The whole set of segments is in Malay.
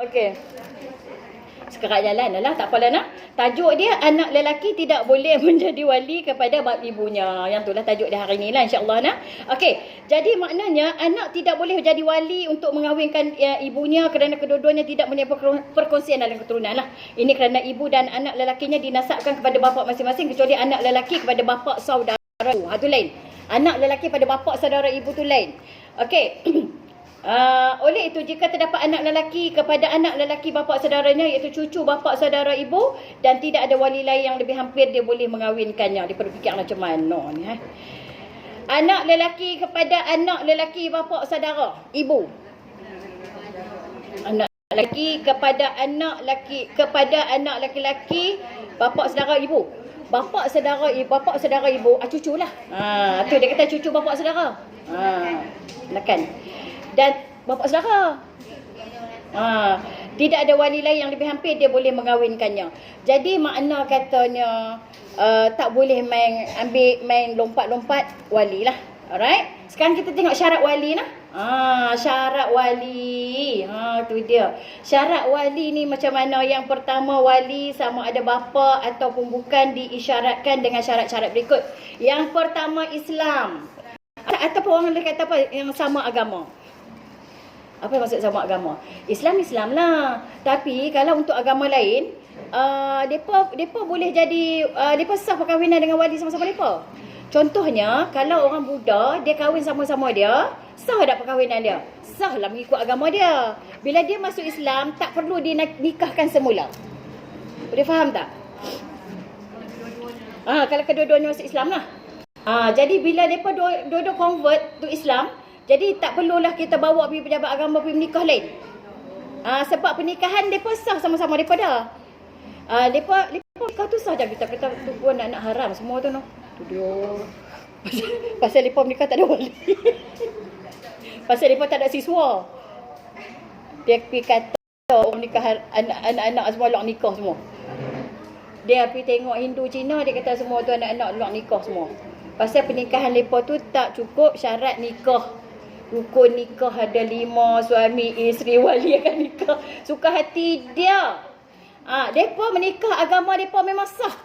Okey. Sekerat jalan lah, tak apalah nak. Tajuk dia, anak lelaki tidak boleh menjadi wali kepada bab ibunya. Yang itulah tajuk dia hari ni lah, insyaAllah nak. Okey, jadi maknanya anak tidak boleh jadi wali untuk mengahwinkan ibunya kerana kedua-duanya tidak punya perkongsian dalam keturunan lah. Ini kerana ibu dan anak lelakinya dinasabkan kepada bapa masing-masing, kecuali anak lelaki kepada bapa saudara. Tu lain. Anak lelaki pada bapa saudara ibu tu lain. Okey. Oleh itu, jika terdapat anak lelaki kepada anak lelaki bapa saudaranya, iaitu cucu bapa saudara ibu, dan tidak ada wali lain yang lebih hampir, dia boleh mengahwinkannya. Dia perlu fikir macam mana ni. Anak lelaki kepada anak lelaki bapa saudara ibu. Anak lelaki kepada anak lelaki bapa saudara ibu. Bapa saudara ibu, cuculah. Tu dia kata cucu bapa saudara. Kan. Dan bapa saudara. Tidak ada wali lain yang lebih hampir, dia boleh mengahwinkannya. Jadi makna katanya tak boleh main lompat-lompat wali lah. Alright. Sekarang kita tengok syarat wali lah. Syarat wali. Tu dia. Syarat wali ni macam mana? Yang pertama, wali sama ada bapa ataupun bukan diisyaratkan dengan syarat-syarat berikut. Yang pertama, Islam. Ataupun orang kata apa? Yang sama agama. Apa maksud sama agama? Islam lah. Tapi kalau untuk agama lain, depa boleh jadi depa sah perkahwinan dengan wali sama-sama depa. Contohnya, kalau orang Buddha, dia kahwin sama-sama dia, sah tak perkahwinan dia? Sah lah mengikut agama dia. Bila dia masuk Islam, tak perlu dinikahkan semula. Boleh faham tak? Kalau kedua-duanya masuk Islam lah. Jadi bila depa dua-dua convert to Islam, jadi tak perlulah kita bawa pergi pejabat agama pergi menikah lain. Sebab pernikahan depa sah sama-sama depa dah. Depa nikah tu sah je, kita kata tu pun anak haram semua tu noh. Tu dia. Pasal depa menikah tak ada wali. Pasal depa tak ada siswa. Dia pergi kata orang nikah anak-anak semua lak nikah semua. Dia pergi tengok Hindu Cina, dia kata semua tu anak-anak lak nikah semua. Pasal pernikahan depa tu tak cukup syarat nikah. Rukun nikah ada 5, suami, isteri, wali akan nikah. Suka hati dia. Depa menikah, agama depa memang sah.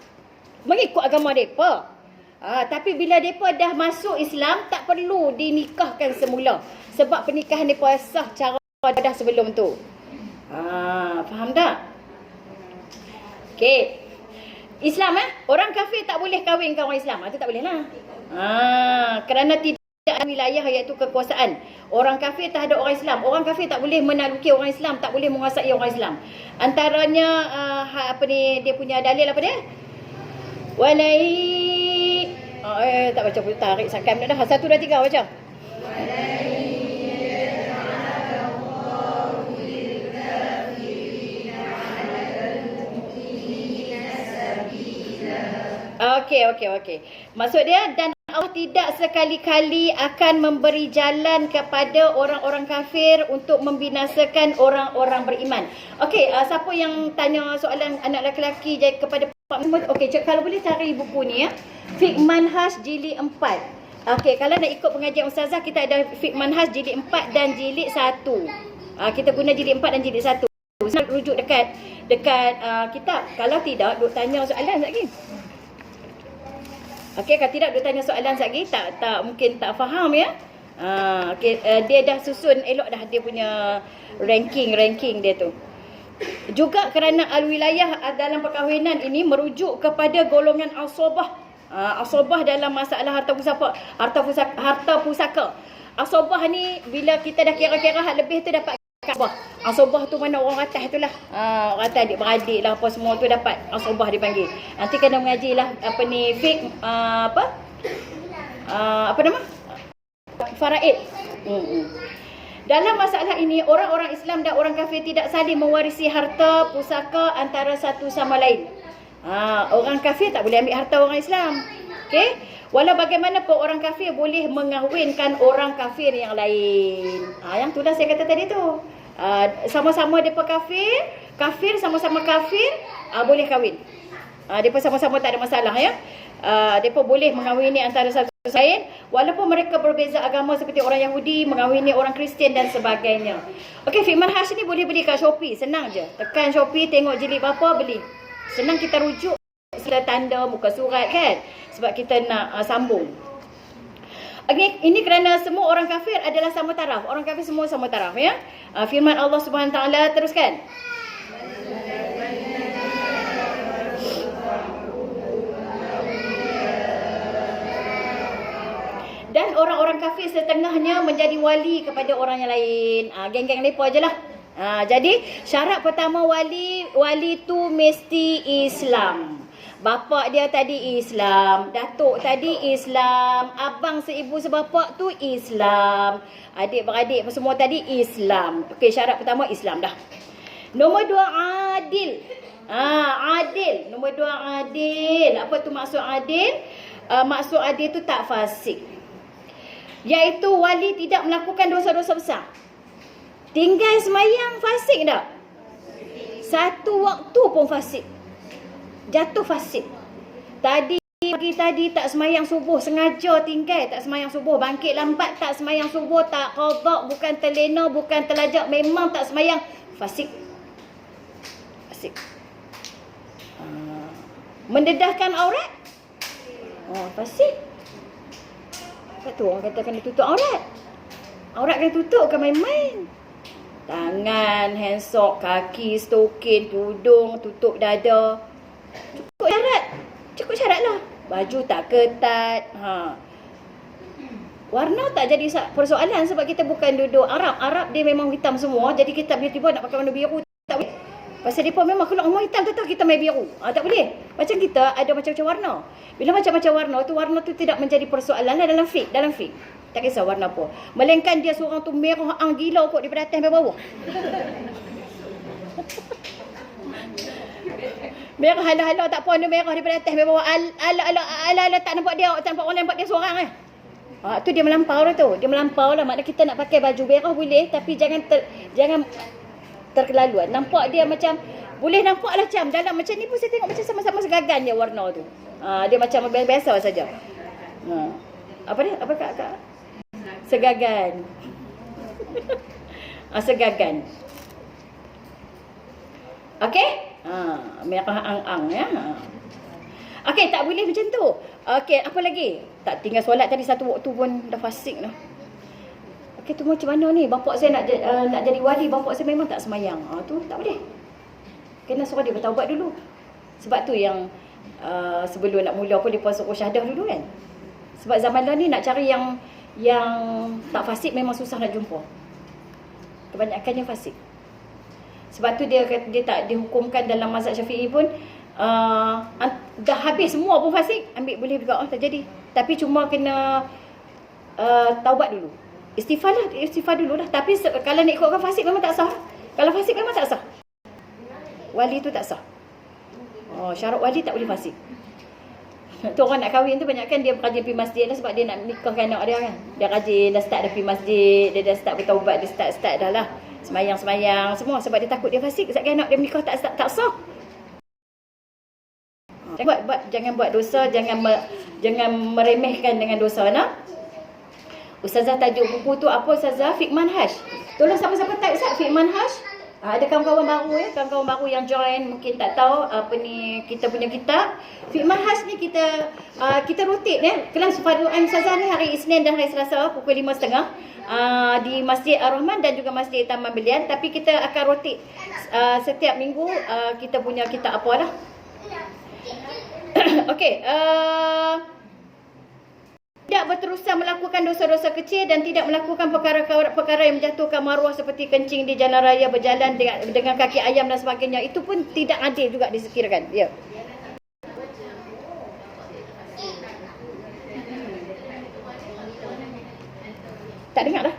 Mengikut agama depa. Tapi bila depa dah masuk Islam, tak perlu dinikahkan semula. Sebab pernikahan depa sah cara dah sebelum tu. Faham tak? Okey. Islam orang kafir tak boleh kahwin dengan orang Islam. Itu tak boleh lah. Kerana tidak ada wilayah iaitu kekuasaan. Orang kafir terhadap orang Islam. Orang kafir tak boleh menaluki orang Islam, tak boleh menguasai orang Islam. Antaranya dia punya dalil apa dia? Walai tak baca pun tarik sakam dah. 1 2 3 baca. Okey. Maksud dia, dan Allah tidak sekali-kali akan memberi jalan kepada orang-orang kafir untuk membinasakan orang-orang beriman. Okey, siapa yang tanya soalan anak lelaki kepada Pak Muhammad? Okey, kalau boleh cari buku ni Fiqh Manhaj jilid 4. Okey, kalau nak ikut pengajian ustazah, kita ada Fiqh Manhaj jilid 4 dan jilid 1. Kita guna jilid 4 dan jilid 1. Rujuk dekat kitab. Kalau tidak, duk tanya soalan lagi. Okey, kalau tidak dia tanya soalan lagi, tak mungkin tak faham ya. Dia dah susun elok dah dia punya ranking dia tu. Juga kerana al-wilayah dalam perkahwinan ini merujuk kepada golongan asabah. Asabah dalam masalah harta pusaka. Asabah ni bila kita dah kira-kira hak lebih tu dapat asabah. Asabah tu mana orang atas tu lah. Orang atas adik-beradik lah apa semua tu dapat asabah dipanggil. Nanti kena mengaji lah fiqh apa nama? Faraid. Dalam masalah ini, orang-orang Islam dan orang kafir tidak saling mewarisi harta pusaka antara satu sama lain. Orang kafir tak boleh ambil harta orang Islam. Okey? Walau bagaimanapun orang kafir boleh mengahwinkan orang kafir yang lain. Yang itulah saya kata tadi tu. Sama-sama depa kafir sama-sama kafir, boleh kahwin. Depa sama-sama tak ada masalah ya. Depa boleh mengahwini antara satu lain, walaupun mereka berbeza agama seperti orang Yahudi mengahwini orang Kristian dan sebagainya. Okey, Fikman Hash ni boleh beli kat Shopee, senang je. Tekan Shopee, tengok jilid apa, beli. Senang kita rujuk, kita tanda muka surat kan, sebab kita nak sambung. Okay, ini kerana semua orang kafir adalah sama taraf. Orang kafir semua sama taraf ya. Firman Allah Subhanahu taala teruskan. Dan orang-orang kafir setengahnya menjadi wali kepada orang yang lain. Geng-geng lepa je lah. Jadi syarat pertama wali tu mesti Islam. Bapak dia tadi Islam, datuk tadi Islam, abang seibu sebapak tu Islam, adik-beradik semua tadi Islam. Okey, syarat pertama Islam dah. Nombor 2 adil. Adil. Nombor 2 adil. Apa tu maksud adil? Maksud adil tu tak fasik. Iaitu wali tidak melakukan dosa-dosa besar. Tinggal semayang fasik tak? Satu waktu pun fasik. Jatuh fasik. Pagi tadi tak semayang subuh, sengaja tinggal tak semayang subuh, bangkit lambat tak semayang subuh, tak qada, bukan terlena, bukan terlajak, memang tak semayang, fasik. Fasik. Mendedahkan aurat? Fasik. Tu orang kata kena tutup aurat. Aurat kena tutup, bukan main-main. Tangan, handsok, kaki, stokin, tudung, tutup dada. Cukup syarat lah. Baju tak ketat. Warna tak jadi persoalan sebab kita bukan duduk Arab. Arab dia memang hitam semua. Jadi kita tiba-tiba nak pakai warna biru tak boleh. Pasal mereka memang kalau orang hitam tu kita main biru. Tak boleh. Macam kita ada macam-macam warna. Bila macam-macam warna tu tidak menjadi persoalan dalam fiqh. Tak kisah warna apa. Melainkan dia seorang tu merah gila kot daripada atas sampai bawah. Merah hala-hala tak apa, dia merah daripada atas sampai bawah. Ala tak nampak dia, tak nampak orang nampak dia seorang tu dia melampau lah tu. Dia melampau lah. Maknanya kita nak pakai baju merah boleh, tapi jangan terkelaluan. Nampak dia macam, boleh nampak lah macam dalam macam ni pun saya tengok macam sama-sama segagan dia warna tu. Dia macam biasa saja. Apa dia? Apa kak? Segagan. Segagan. Okey? Merah ang-ang ya. Okey, tak boleh macam tu. Okey, apa lagi? Tak tinggal solat tadi satu waktu pun dah fasik dah. Okey, tu macam mana ni? Bapak saya nak jadi wali, bapak saya memang tak semayang. Tu tak boleh. Kena suruh dia bertaubat dulu. Sebab tu yang sebelum nak mula pun dia puasa syahadah dulu kan. Sebab zaman dah ni nak cari yang tak fasik memang susah nak jumpa. Kebanyakannya fasik. Sebab tu dia tak dihukumkan dalam mazhab Syafi'i pun dah habis semua pun fasik, ambil boleh juga tak jadi. Tapi cuma kena taubat dulu. Istighfar dulu lah. Tapi kalau nak ikutkan fasik memang tak sah. Kalau fasik memang tak sah. Wali tu tak sah. Syarat wali tak boleh fasik. Tu orang nak kahwin tu banyakkan dia rajin pergi masjid lah sebab dia nak nikahkan anak dia kan. Dia rajin, dah start dah pergi masjid, dia dah start bertaubat, dia start dah lah. Semayang semua sebab dia takut dia fasik. Sekali anak dia menikah tak sah. Jangan buat dosa, jangan meremehkan dengan dosa nah. Ustazah tajuk buku tu apa Ustazah? Fikman Hash. Tolong siapa-siapa type Ustaz Fikman Hash. Ada kawan-kawan baru kawan-kawan baru yang join mungkin tak tahu apa ni kita punya kitab. Fikman Hash ni kita rotate kelas Fardhu Ain Ustazah ni hari Isnin dan hari Selasa pukul 5.30 di Masjid Ar-Rahman dan juga Masjid Taman Belian, tapi kita akan rotate setiap minggu kita punya kitab apalah. Okey, tidak berterusan melakukan dosa-dosa kecil dan tidak melakukan perkara yang menjatuhkan maruah seperti kencing di jalan raya, berjalan dengan kaki ayam dan sebagainya. Itu pun tidak adil juga disekirakan. Ya. Tak dengar dah.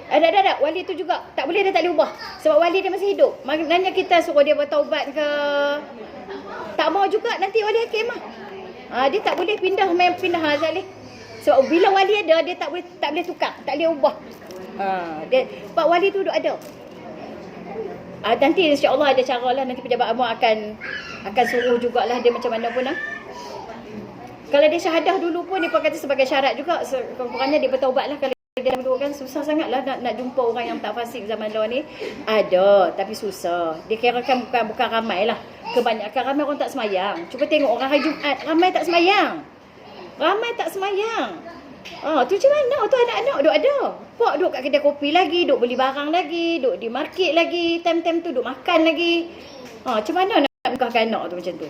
Ada. Wali tu juga tak boleh, dia tak boleh ubah. Sebab wali dia masih hidup. Maknanya kita suruh dia bertaubat ke, tak mau juga nanti wali hakim lah. Dia tak boleh pindah Zalih. Sebab bila wali ada, dia tak boleh tukar, tak boleh ubah. Sebab wali tu duduk ada. Nanti insya-Allah ada cara lah, nanti pejabat agama akan suruh jugalah dia macam mana pun lah. Kalau dia syahadah dulu pun dia kata sebagai syarat juga, kurang-kurangnya dia bertaubat lah. Kalau dia dulu kan susah sangat lah nak jumpa orang yang tak fasik zaman dahulu ni. Ada, tapi susah. Dia kirakan bukan ramai lah. Kebanyakan ramai orang tak semayang. Cuba tengok orang hari Jumaat, ramai tak semayang. Ramai tak semayang. Tu macam mana? Tu anak-anak duk ada. Pak duk kat kedai kopi lagi, duk beli barang lagi, duk di market lagi, time-time tu duk makan lagi. Macam mana nak nikahkan anak tu macam tu?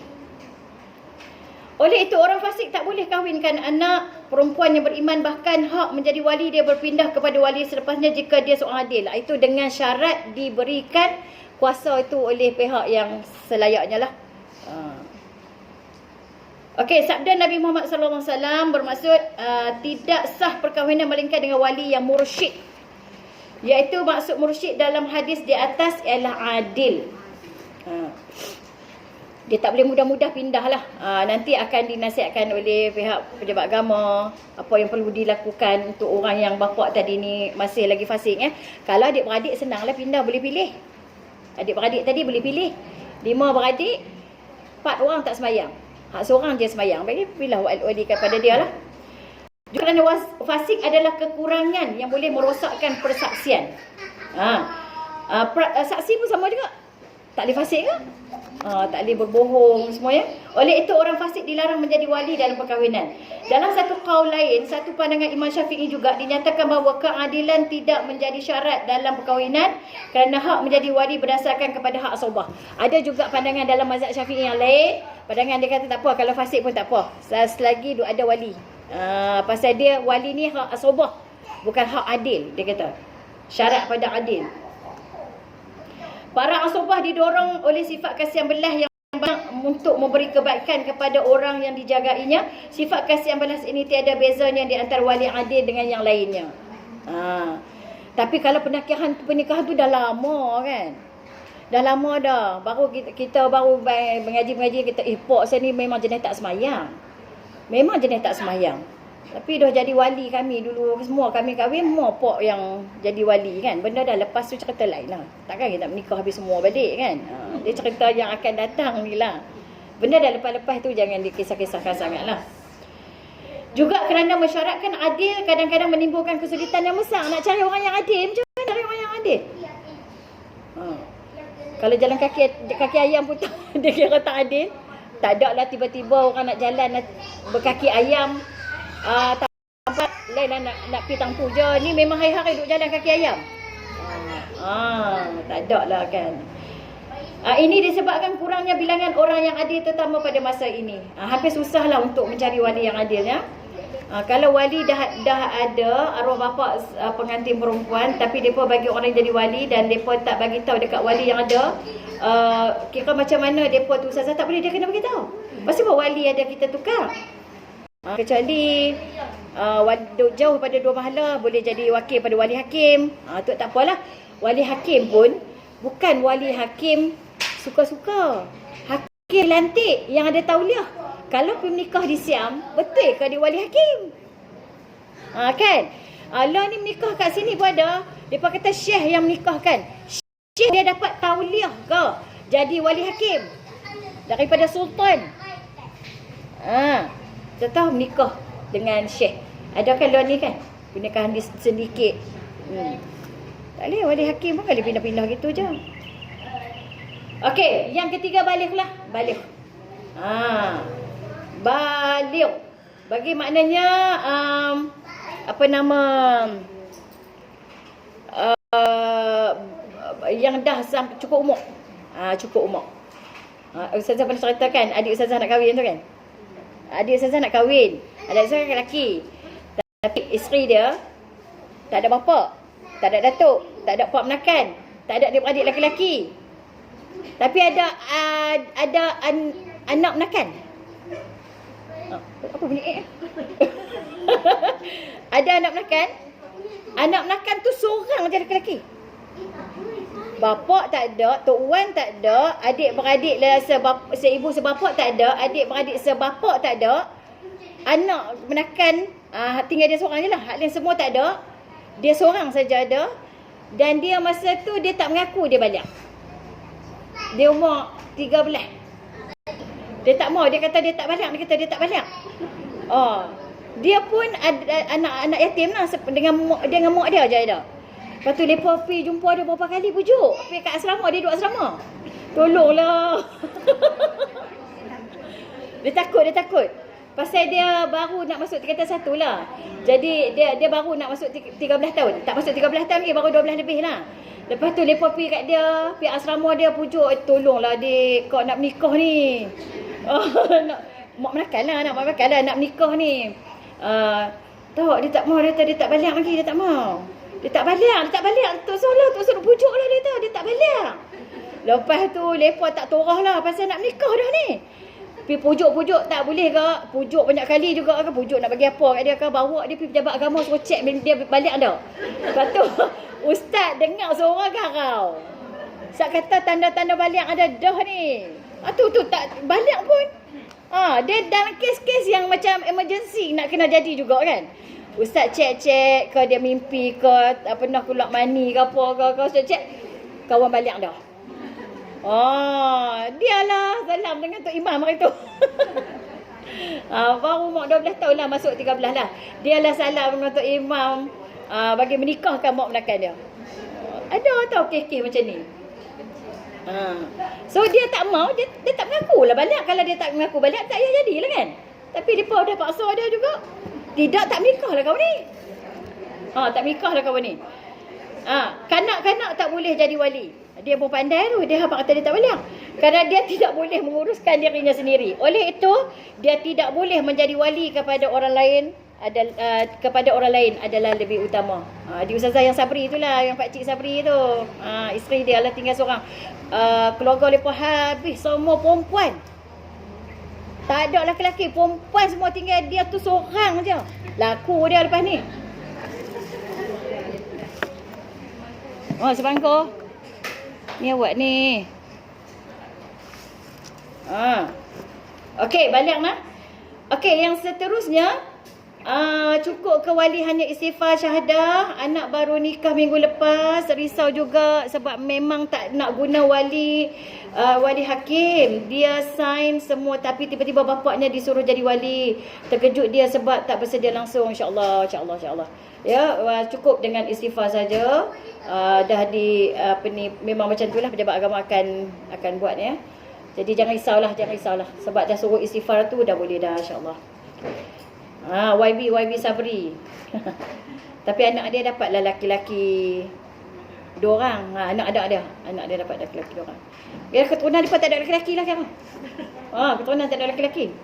Oleh itu orang fasik tak boleh kahwinkan anak perempuan yang beriman, bahkan hak menjadi wali dia berpindah kepada wali selepasnya jika dia seorang adil. Itu dengan syarat diberikan kuasa itu oleh pihak yang selayaknya lah. Okey, sabda Nabi Muhammad sallallahu alaihi wasallam bermaksud tidak sah perkahwinan melainkan dengan wali yang mursyid. Iaitu maksud mursyid dalam hadis di atas ialah adil. Dia tak boleh mudah-mudah pindah lah. Nanti akan dinasihatkan oleh pihak pejabat agama apa yang perlu dilakukan untuk orang yang bapa tadi ni masih lagi fasik. Kalau adik-beradik senanglah pindah, boleh pilih. Adik-beradik tadi boleh pilih. 5 beradik, 4 orang tak semayang. Hak seorang je semayang. Bagi pilih wali kepada dia lah. Juga kerana fasik adalah kekurangan yang boleh merosakkan persaksian. Saksi pun sama juga. Tak boleh fasik ke? Tak boleh berbohong semuanya. Oleh itu orang fasik dilarang menjadi wali dalam perkahwinan. Dalam satu qaul lain, satu pandangan Imam Syafi'i juga dinyatakan bahawa keadilan tidak menjadi syarat dalam perkahwinan kerana hak menjadi wali berdasarkan kepada hak asabah. Ada juga pandangan dalam mazhab Syafi'i yang lain. Pandangan dia kata tak apa, kalau fasik pun tak apa, selagi ada wali. Pasal dia wali ni hak asabah, bukan hak adil. Dia kata syarat pada adil. Para asabah didorong oleh sifat kasihan belah yang banyak untuk memberi kebaikan kepada orang yang dijagainya. Sifat kasihan belas ini tiada bezanya di antara wali adil dengan yang lainnya. Tapi kalau pernikahan tu dah lama kan. Dah lama dah. Baru kita baru mengaji-mengaji kita, pak saya ni memang jenis tak semayang. Memang jenis tak semayang. Tapi dah jadi wali kami dulu, semua kami kahwin, semua pak yang jadi wali kan. Benda dah lepas tu cerita lain lah. Takkan kita menikah habis semua balik kan. Dia cerita yang akan datang ni lah. Benda dah lepas-lepas tu jangan dikisah-kisahkan sangat lah. Juga kerana mensyaratkan adil kadang-kadang menimbulkan kesulitan yang besar. Nak cari orang yang adil, macam mana cari orang yang adil? Kalau jalan kaki ayam pun dia kira tak adil. Tak ada lah tiba-tiba orang nak jalan berkaki ayam. Tampak lain lah nak pergi tangpu je. Ni memang hari-hari duduk jalan kaki ayam. Tak ada lah kan. Ini disebabkan kurangnya bilangan orang yang adil terutama pada masa ini. Hampir susah lah untuk mencari wali yang adil ya. Kalau wali dah ada arwah bapa pengantin perempuan, tapi mereka bagi orang yang jadi wali dan mereka tak bagi tahu dekat wali yang ada, kira macam mana mereka tu ustazah tak boleh, dia kena bagi tahu. Pasti wali ada kita tukar. Kecuali jauh pada 2 mahala boleh jadi wakil pada wali hakim. Tu tak apalah. Wali hakim pun bukan wali hakim suka-suka. Hakim lantik yang ada tauliah. Kalau pergi menikah di Siam, betul ke dia wali hakim? Kan? Allah ni menikah kat sini pun ada. Mereka kata syekh yang menikahkan. Syekh dia dapat tauliah ke jadi wali hakim daripada sultan. Kita tahu menikah dengan syekh. Ada kan luar ni kan? Pernikahan sedikit. Tak boleh, wali hakim pun boleh pindah-pindah gitu je. Okey, yang ketiga baligh lah. Baligh. Baligh. Bagi maknanya apa nama yang dah cukup umur. Cukup umur. Ustazah pernah ceritakan adik ustazah nak kahwin tu kan? Adik ustazah nak kahwin. Adik ustazah lelaki. Tapi isteri dia tak ada bapa, tak ada datuk, tak ada pak menakan, tak ada adik-beradik lelaki-lelaki. Tapi ada anak menakan. Apa bunyi Ada anak menakan. Anak menakan tu seorang je lelaki. Bapa tak ada, tok wan tak ada, adik-beradik seibu sebapa tak ada, adik-beradik sebapa tak ada. Anak menakan tinggal dia seorang je lah. Hak lain semua tak ada. Dia seorang saja ada. Dan dia masa tu dia tak mengaku dia balik. Dia umur 13. Dia tak mau, dia kata dia tak balik, dia pun ada anak yatim lah dengan mak dia je dah. Lepas tu lepas pergi jumpa dia berapa kali pujuk. Pergi kat asrama, dia duduk asrama. Tolonglah. Dia takut. Pasal dia baru nak masuk tingkatan 1 lah. Jadi dia baru nak masuk 13 tahun. Tak masuk 13 tahun lagi, baru 12 lebih lah. Lepas tu lepas pergi kat dia, pergi asrama dia pujuk, tolonglah dik, kau nak menikah ni. Mak menakal lah, nak menikah ni. Tak, dia tak mau, dia tak balik lagi, dia tak mau. Dia tak balik. Tok suruh pujuk lah dia tak balik. Lepas tu lepas tak torah lah pasal nak menikah dah ni. Pergi pujuk tak boleh ke? Pujuk banyak kali juga ke? Pujuk nak bagi apa kat dia ke? Bawa dia pergi pejabat agama suruh cek dia balik dah. Lepas tu ustaz dengar seorang garau. Ustaz kata tanda-tanda balik ada dah ni. Tu tak balik pun. Dia dalam kes-kes yang macam emergency nak kena jadi juga kan. Ustaz cek ke dia mimpi ke pernah keluar mani ke apa ke ustaz cek kawan balik dah. Dialah salam dengan Tok Imam hari tu. Baru mak 12 tahun lah, masuk 13 lah. Dialah salam dengan Tok Imam bagi menikahkan mak menakan dia. Ada tau kes-kes macam ni. So dia tak mau, dia tak mengaku lah balik. Kalau dia tak mengaku balik tak payah jadilah kan. Tapi mereka dah paksa dia juga. Tidak, tak menikah lah kau ni. Tak menikah lah kau ni. Kanak-kanak tak boleh jadi wali. Dia pun pandai tu. Dia kata dia tak boleh. Kerana dia tidak boleh menguruskan dirinya sendiri. Oleh itu, dia tidak boleh menjadi wali kepada orang lain. Kepada orang lain adalah lebih utama. Di Ustazah yang Sabri itulah, yang Pakcik Sabri tu. Isteri dia lah tinggal seorang. Keluarga mereka habis semua perempuan. Tak ada lelaki-lelaki, perempuan semua tinggal dia tu seorang je. Laku dia lepas ni. Sebangko. Ni awak ni. Okey, balik lah. Okey, yang seterusnya. Cukup ke wali hanya istighfar syahadah. Anak baru nikah minggu lepas. Risau juga sebab memang tak nak guna wali hakim. Dia sign semua tapi tiba-tiba bapaknya disuruh jadi wali. Terkejut dia sebab tak bersedia langsung. InsyaAllah. Ya, cukup dengan istighfar saja. Dah memang macam itulah pejabat agama akan buat ya. Jadi jangan risaulah. Sebab dah suruh istighfar tu dah boleh dah insya-Allah. YB Sabri. Tapi anak dia dapatlah laki-laki 2 orang. Anak dia dapat laki-laki 2 orang. Ya, keturunan dia tak ada laki-laki lah kan. Keturunan tak ada laki-laki.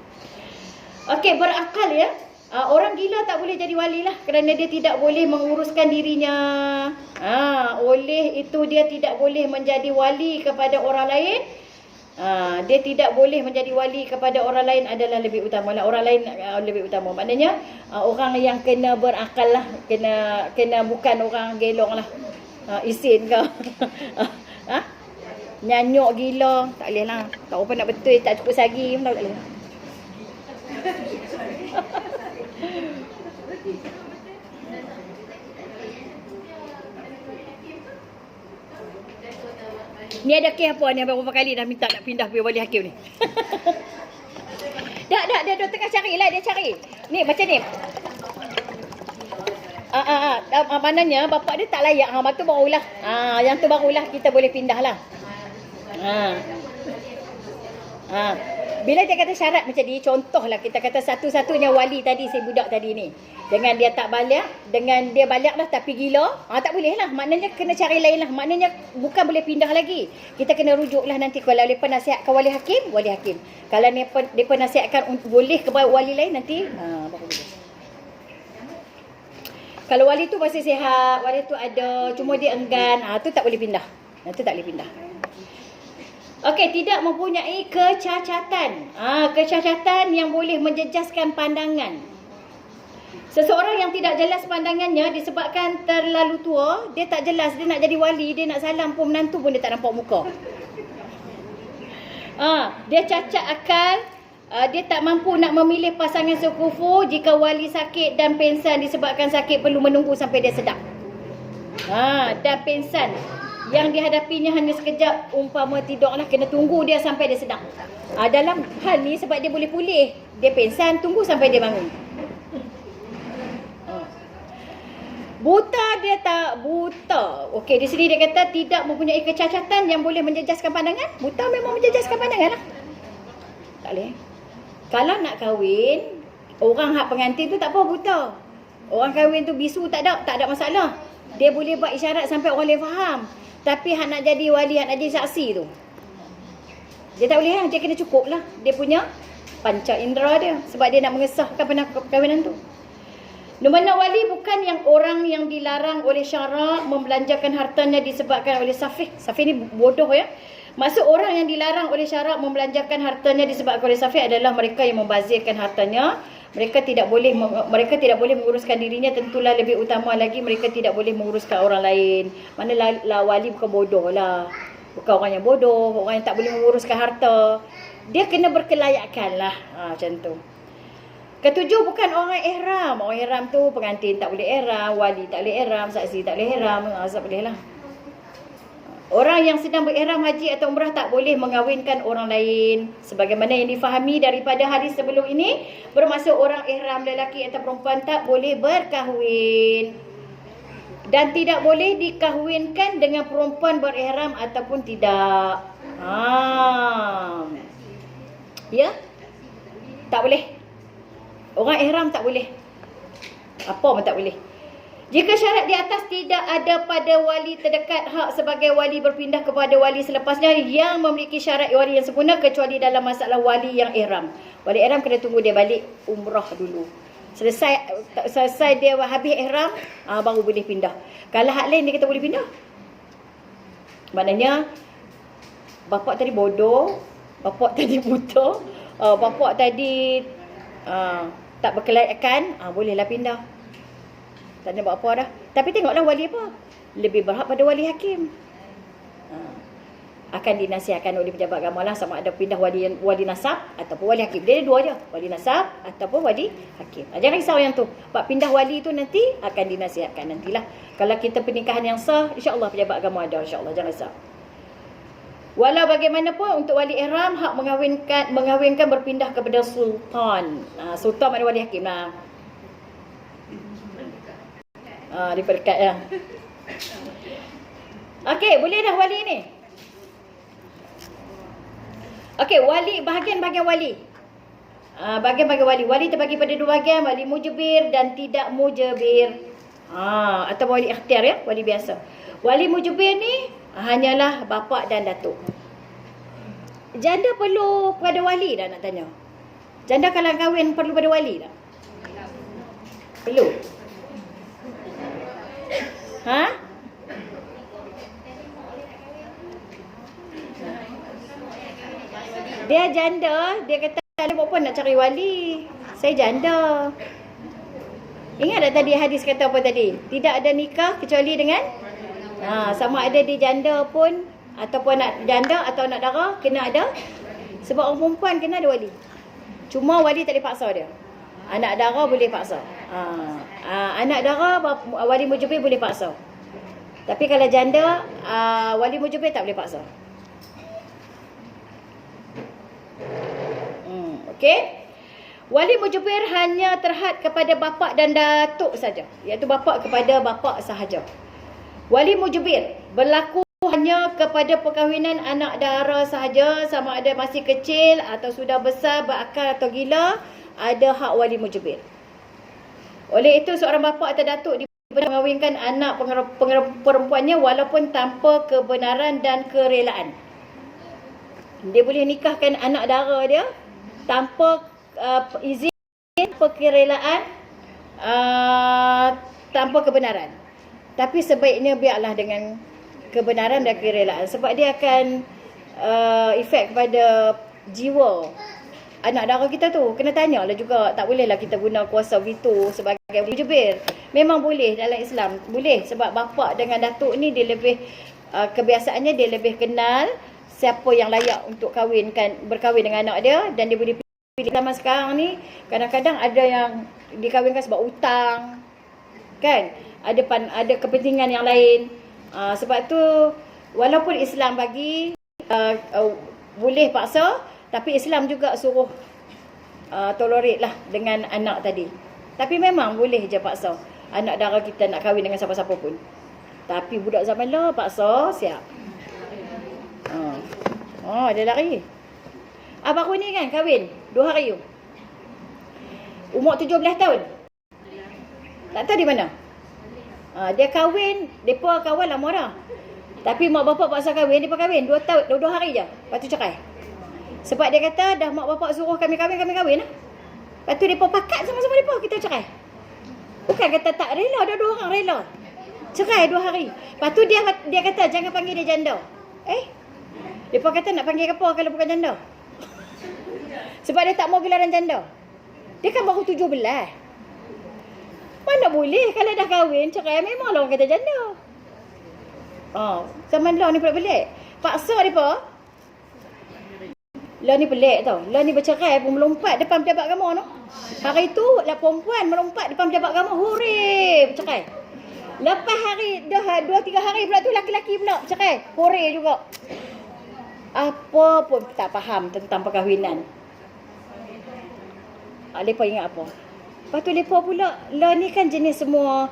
Okey, berakal ya. Orang gila tak boleh jadi wali lah kerana dia tidak boleh menguruskan dirinya. Oleh itu dia tidak boleh menjadi wali kepada orang lain. Dia tidak boleh menjadi wali kepada orang lain adalah lebih utama lah. Orang lain lebih utama. Maknanya orang yang kena berakal lah. Kena bukan orang gelong lah. Isin ke. Nyanyuk gila. Tak boleh lah. Tak apa nak betul. Tak cukup sagi pun tak boleh. Ni ada kes apa ni berapa kali dah minta nak pindah pergi wali hakim ni. Dia tengah carilah, dia cari. Ni macam ni. Maknanya bapak dia tak layak. Mak tu barulah. Yang tu barulah kita boleh pindah lah. Bila dia kata syarat macam ni, contohlah kita kata satu-satunya wali tadi si budak tadi ni. Dengan dia tak balik, dengan dia balik dah tapi gila, tak boleh lah. Maknanya kena cari lain lah. Maknanya bukan boleh pindah lagi. Kita kena rujuk lah nanti. Kalau mereka nasihatkan wali hakim. Kalau mereka nasihatkan boleh ke wali lain nanti, baru boleh. Kalau wali tu masih sihat, wali tu ada, cuma dia enggan, tu tak boleh pindah. Itu tak boleh pindah. Okey, tidak mempunyai kecacatan. Kecacatan yang boleh menjejaskan pandangan. Seseorang yang tidak jelas pandangannya disebabkan terlalu tua, dia tak jelas, dia nak jadi wali, dia nak salam pun menantu pun dia tak nampak muka. Dia cacat akal, dia tak mampu nak memilih pasangan sekufu jika wali sakit dan pengsan disebabkan sakit perlu menunggu sampai dia sedap. Dan pengsan. yang dihadapinya hanya sekejap, umpama tidur lah, kena tunggu dia sampai dia sedang. Dalam hal ni sebab dia boleh pulih, dia pingsan, tunggu sampai dia bangun. Buta dia tak buta. Okey, di sini dia kata tidak mempunyai kecacatan yang boleh menjejaskan pandangan. Buta memang menjejaskan pandangan lah. Tak boleh. Kalau nak kahwin, orang hak pengantin tu tak apa buta. Orang kahwin tu bisu tak ada masalah. Dia boleh buat isyarat sampai orang boleh faham. Tapi hak nak jadi wali, hak nak jadi saksi tu, dia tak boleh lah. Dia kena cukup lah dia punya panca indera dia. Sebab dia nak mengesahkan perkahwinan tu. Nomana wali bukan yang orang yang dilarang oleh syarak membelanjakan hartanya disebabkan oleh safih. Safih ni bodoh ya. Maksud orang yang dilarang oleh syarak membelanjakan hartanya disebabkan oleh safih adalah mereka yang membazirkan hartanya. Mereka tidak boleh menguruskan dirinya, tentulah lebih utama lagi mereka tidak boleh menguruskan orang lain. Mana wali bukan bodoh lah. Bukan orang yang bodoh, orang yang tak boleh menguruskan harta. Dia kena berkelayakan lah. Macam tu. Ketujuh, bukan orang ihram. Orang ihram tu pengantin tak boleh ihram, wali tak boleh ihram, saksi tak boleh ihram. Tak boleh lah. Orang yang sedang berihram haji atau umrah tak boleh mengawinkan orang lain. Sebagaimana yang difahami daripada hadis sebelum ini, bermaksud orang ihram lelaki atau perempuan tak boleh berkahwin. Dan tidak boleh dikahwinkan dengan perempuan berihram ataupun tidak. Ya? Tak boleh. Orang ihram tak boleh. Apa pun tak boleh. Jika syarat di atas tidak ada pada wali terdekat, hak sebagai wali berpindah kepada wali selepasnya yang memiliki syarat wali yang sempurna, kecuali dalam masalah wali yang ihram. Wali ihram kena tunggu dia balik umrah dulu. Selesai dia habis ihram, baru boleh pindah. Kalau hak lain dia kata boleh pindah. Maknanya bapak tadi bodoh, bapak tadi buta, bapak tadi tak berkelayakan, bolehlah pindah. Tak nak buat apa dah. Tapi tengoklah wali apa. Lebih berhak pada wali hakim. Akan dinasihatkan oleh pejabat agama lah, sama ada pindah wali nasab ataupun wali hakim. Dia ada dua je. Wali nasab ataupun wali hakim. Jangan risau yang tu. Sebab pindah wali tu nanti akan dinasihatkan nantilah. Kalau kita pernikahan yang sah, insya-Allah pejabat agama ada, insya-Allah. Jangan risau. Walau bagaimanapun untuk wali ihram hak mengawinkan berpindah kepada sultan. Sultan makna wali hakim lah. Daripada dekat ya. Okey, boleh dah wali ni. Okey, wali, bahagian-bahagian wali. Bahagian-bahagian wali. Wali terbagi pada dua bahagian, wali mujbir dan tidak mujbir. Atau wali ikhtiar ya, wali biasa. Wali mujbir ni hanyalah bapa dan datuk. Janda perlu pada wali dah nak tanya. Janda kalau kahwin perlu pada wali tak? Perlu. Dia janda, dia kata ada apa nak cari wali. Saya janda. Ingat tak tadi hadis kata apa tadi? Tidak ada nikah kecuali dengan sama ada dia janda pun ataupun nak janda atau nak dara kena ada. Sebab orang perempuan kena ada wali. Cuma wali tak boleh paksa dia. Anak dara boleh paksa. Anak dara wali mujbir boleh paksa. Tapi kalau janda wali mujbir tak boleh paksa. Okey. Wali mujbir hanya terhad kepada bapa dan datuk saja, iaitu bapa kepada bapa sahaja. Wali mujbir berlaku hanya kepada perkahwinan anak dara sahaja, sama ada masih kecil atau sudah besar, berakal atau gila, ada hak wali mujbir. Oleh itu seorang bapa atau datuk diperbolehkan mengahwinkan anak perempuannya walaupun tanpa kebenaran dan kerelaan. Dia boleh nikahkan anak dara dia tanpa izin, tanpa kerelaan, tanpa kebenaran. Tapi sebaiknya biarlah dengan kebenaran dan kerelaan, sebab dia akan efek kepada jiwa anak dara kita tu. Kena tanyalah juga. Tak bolehlah kita guna kuasa veto sebagai mujbir. Memang boleh dalam Islam. Boleh sebab bapa dengan datuk ni dia lebih kebiasaannya dia lebih kenal siapa yang layak untuk berkahwin dengan anak dia, dan dia boleh pilih. Zaman sekarang ni kadang-kadang ada yang dikahwinkan sebab hutang. Kan? Ada kepentingan yang lain. Sebab tu Walaupun Islam bagi boleh paksa, tapi Islam juga suruh tolerate lah dengan anak tadi. Tapi memang boleh je paksa anak dara kita nak kahwin dengan siapa-siapa pun. Tapi budak zaman lah paksa, siap. Dia lari. Abang aku ni kan kahwin 2 hari tu. Umur 17 tahun. Tak tahu di mana. Dia kahwin, depa kawan lama dah. Tapi mak bapak paksa kahwin, depa kahwin 2 tahun, 2 hari je. Lepas tu cerai. Sebab dia kata dah mak bapak suruh kami kahwin lah. Lepas tu depa pakat sama-sama depa, kita cerai. Bukan kata tak rela, ada 2 orang rela. Cerai 2 hari. Lepas tu dia kata jangan panggil dia janda. Depa kata nak panggil apa kalau bukan janda? Sebab dia tak mau gelaran janda. Dia kan baru 17. Mana boleh kalau dah kahwin cerai, memanglah orang kata janda. Zaman lah ni pelik-pelik. Paksa depa. Lah ni pelik tau. Lah ni bercerai pun melompat depan pejabat agama tu. Hari tu lah perempuan melompat depan pejabat agama. Hore, bercerai. Lepas hari dah 2-3 hari pula tu laki-laki pula bercerai. Hore juga. Apa pun tak faham tentang perkahwinan. Mereka ingat apa? Lepas tu mereka pula, lah ni kan jenis semua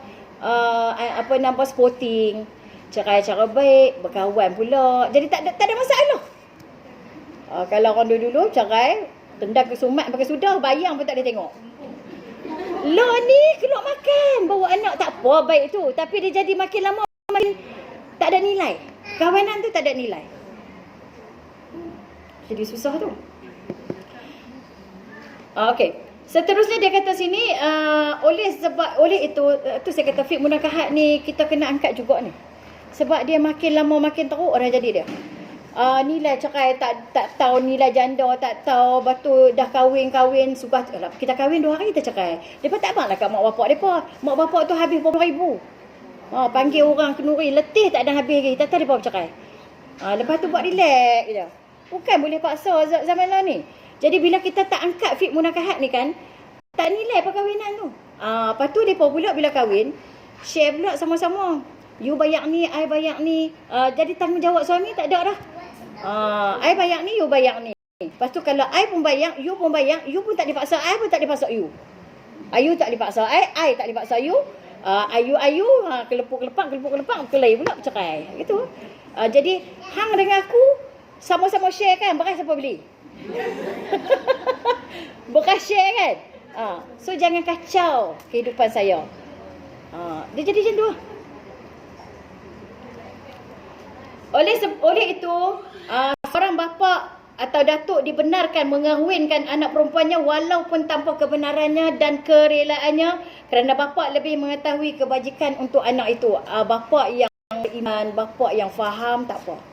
nampak sporting. Cerai cara baik, berkawan pula. Jadi tak ada masalah. Kalau orang dulu cerai, tendang ke sumat pakai sudah, bayang pun tak ada tengok. Lah ni keluar makan, bawa anak tak apa baik tu. Tapi dia jadi makin lama, makin tak ada nilai. Kawanan tu tak ada nilai. Jadi susah tu. Okey. Seterusnya dia kata sini oleh itu saya kata fiqh munakahat ni kita kena angkat juga ni. Sebab dia makin lama makin teruk orang jadi dia. Nilai cerai tak tahu, nilai janda tak tahu, batu dah kahwin suka kita kahwin 2 hari kita cerai. Depa tak banglah kat mak bapak depa. Mak bapak tu habis berapa ribu. Panggil orang kenuri letih tak ada habis lagi. Tak tahu depa bercerai. Lepas tu buat relax je. Bukan boleh paksa zaman lah ni. Jadi bila kita tak angkat fiqh munakahat ni kan, tak nilai perkahwinan tu. Lepas tu mereka pula bila kahwin, share pula sama-sama. You bayar ni, I bayar ni. Jadi tanggungjawab suami tak ada dah. I bayar ni, you bayar ni. Lepas tu kalau I pun bayar, you pun bayar, you pun tak dipaksa, I pun tak dipaksa you. You tak dipaksa I tak dipaksa you. Ayu, kelepuk-kelepang, kelai pula bercerai. Gitu. Jadi hang dengan aku sama-sama share kan, beras siapa beli? Bekas share kan. So jangan kacau kehidupan saya. Dia jadi macam tu. Oleh itu seorang bapa atau datuk dibenarkan mengahwinkan anak perempuannya walaupun tanpa kebenarannya dan kerelaannya, kerana bapa lebih mengetahui kebajikan untuk anak itu. Bapa yang beriman, bapa yang faham, tak apa.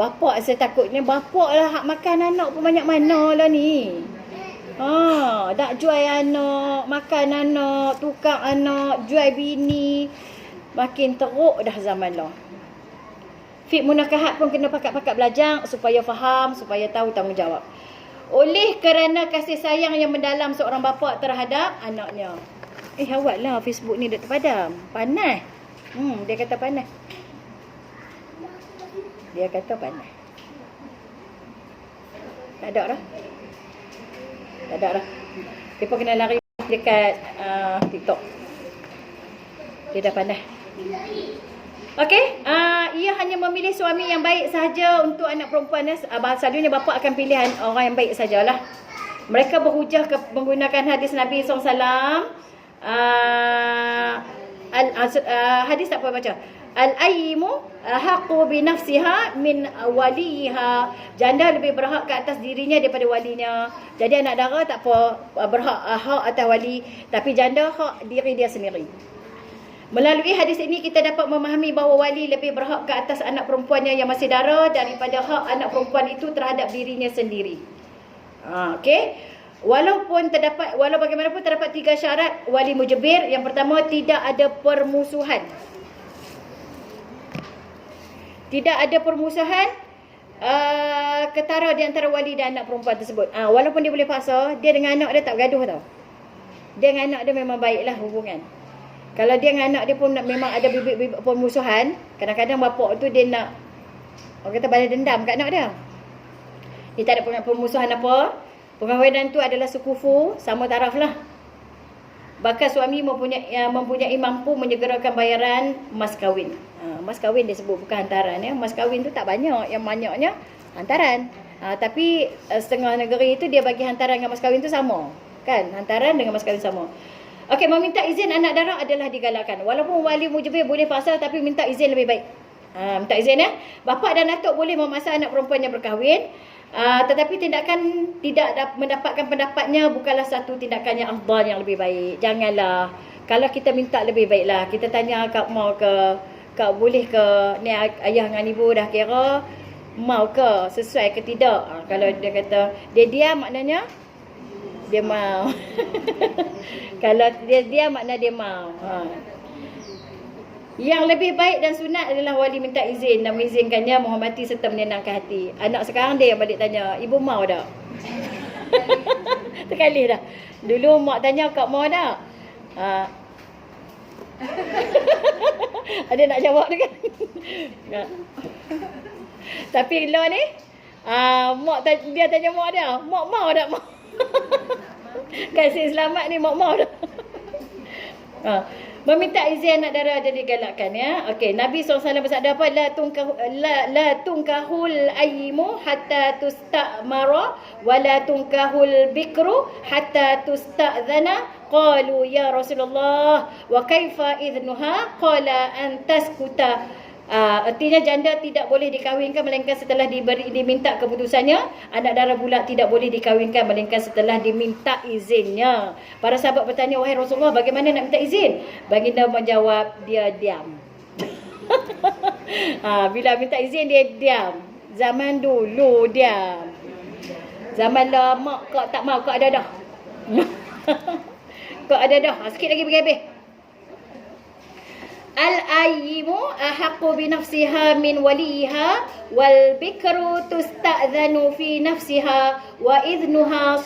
Bapak saya takutnya bapak lah hak makan anak pun banyak mana lah ni. Nak jual anak, makan anak, tukar anak, jual bini. Makin teruk dah zaman lah. Fiqh munakahat pun kena pakat-pakat belajar supaya faham, supaya tahu tanggungjawab. Oleh kerana kasih sayang yang mendalam seorang bapa terhadap anaknya. Awak lah Facebook ni dah terpadam. Panas. Dia kata panas. Dia kata panas. Tak ada dah. Dia pun kena lari dekat TikTok. Dia dah panas. Okey. Ia hanya memilih suami yang baik sahaja untuk anak perempuan. Selalunya bapa akan pilihan orang yang baik sajalah. Mereka berhujah menggunakan hadis Nabi SAW. Hadis tak apa baca. Al-ayyimu haqqu bi nafsiha min waliha. Janda lebih berhak ke atas dirinya daripada walinya. Jadi anak dara tak apa berhak hak atas wali, tapi janda hak diri dia sendiri. Melalui hadis ini kita dapat memahami bahawa wali lebih berhak ke atas anak perempuannya yang masih dara daripada hak anak perempuan itu terhadap dirinya sendiri. Okey. Walau bagaimanapun terdapat 3 syarat wali mujbir. Yang pertama, tidak ada permusuhan. Tidak ada permusuhan ketara di antara wali dan anak perempuan tersebut. Walaupun dia boleh paksa, dia dengan anak dia tak bergaduh tau. Dia dengan anak dia memang baiklah hubungan. Kalau dia dengan anak dia pun memang ada bibit-bibit permusuhan, kadang-kadang bapak tu dia nak Orang kata balas dendam kat anak dia. Dia tak ada permusuhan apa. Perkahwinan tu adalah sekufu, sama taraf lah. Bahkan suami mempunyai mampu menyegerakan bayaran mas kahwin. Mas kahwin dia sebut, bukan hantaran ya. Mas kahwin tu tak banyak, yang banyaknya hantaran. Tapi setengah negeri itu dia bagi hantaran dengan mas kahwin tu sama. Kan? Hantaran dengan mas kahwin sama. Okey, meminta izin anak dara adalah digalakkan. Walaupun wali mujibir boleh paksa, tapi minta izin lebih baik. Minta izin ya. Bapa dan atuk boleh memaksa anak perempuan yang berkahwin. Tetapi tindakan tidak mendapatkan pendapatnya bukanlah satu tindakan yang afdal, yang lebih baik. Janganlah. Kalau kita minta lebih baiklah. Kita tanya kau mau ke, kau boleh ke, ni ayah dengan ibu dah kira mau ke, sesuai ke tidak. Kalau dia kata dia diam, maknanya dia mau. Kalau dia diam, maknanya dia mau. Yang lebih baik dan sunat adalah wali minta izin dan mengizinkannya, menghormati serta menenangkan hati. Anak sekarang dia yang balik tanya, ibu mau tak? Terkali dah. Dulu mak tanya, kau mau tak? Ada nak jawab dia kan? Tapi lo ni, mak dia tanya mak dia, mak mau tak? Mak. Kasih selamat ni, mak mau tak? Meminta izin anak dara ada digalakkan ya. Okey, Nabi SAW bersabda apa? La tunkahul ayyimu hatta tustamara wa la tunkahul bikru hatta tusta'zana. Qalu ya Rasulullah wa kaifa idhnuha? Qala an taskuta. Artinya janda tidak boleh dikahwinkan melainkan setelah diminta keputusannya. Anak dara pula tidak boleh dikahwinkan melainkan setelah diminta izinnya. Para sahabat bertanya, wahai Rasulullah, bagaimana nak minta izin? Baginda menjawab, dia diam. Bila minta izin dia diam. Zaman dulu diam. Zaman lama kau tak mau, kau ada dah. Kau ada dah. Sikit lagi pergi habis. Al-ayyimu ahaqqu bi nafsiha min waliha wal bikru tusta'zanu fi nafsiha wa idhnuha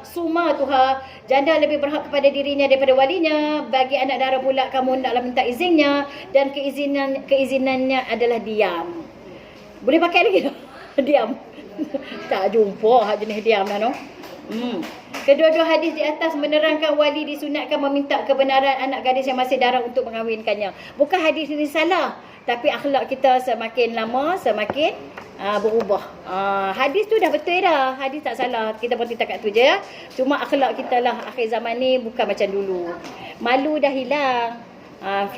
sumatuha. Janda lebih berhak kepada dirinya daripada walinya. Bagi anak dara pula kamu hendaklah minta izinnya, dan keizinannya adalah diam. Boleh pakai lagi tak? Diam. Tak jumpa jenis diam dah no. Kedua-dua hadis di atas menerangkan wali disunatkan meminta kebenaran anak gadis yang masih dara untuk mengahwinkannya. Bukan hadis ini salah, tapi akhlak kita semakin lama semakin berubah. Hadis tu dah betul dah. Hadis tak salah. Kita berhenti takat tu je ya. Cuma akhlak kita lah akhir zaman ni bukan macam dulu. Malu dah hilang.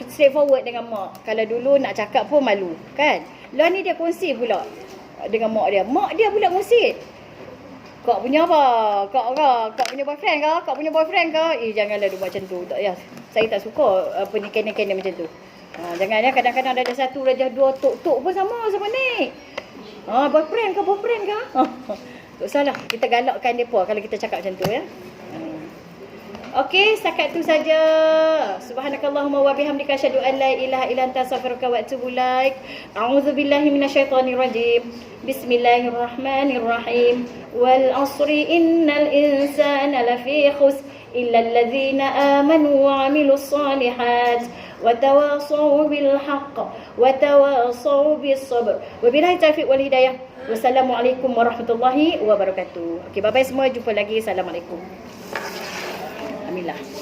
Straightforward dengan mak. Kalau dulu nak cakap pun malu, kan? Lah ni dia kongsi pula dengan mak dia. Mak dia pula kongsi. Kau punya apa? Kau punya boyfriend ke? Kau punya boyfriend ke? Janganlah dia buat macam tu. Tak ya. Saya tak suka kena macam tu. Jangan ya, kadang-kadang ada satu raja dua tok pun sama ni. Boyfriend ke? Tak salah. Kita galakkan depa kalau kita cakap macam tu ya. Okey, setakat tu saja. Subhanakallahumma wa bihamdika asyhadu an la ilaha illa anta astaghfiruka wa atubu ilaik. A'udzubillahi minasyaitonir rajim. Bismillahirrahmanirrahim. Wal 'asri innal insana lafi khusr illa alladhina amanu wa 'amilus solihat wa tawasaw bil haqq wa tawasaw bis sabr. Wabillahi taufiq wal hidayah. Wassalamualaikum warahmatullahi wabarakatuh. Okey, bye bye semua, jumpa lagi. Assalamualaikum. Alhamdulillah.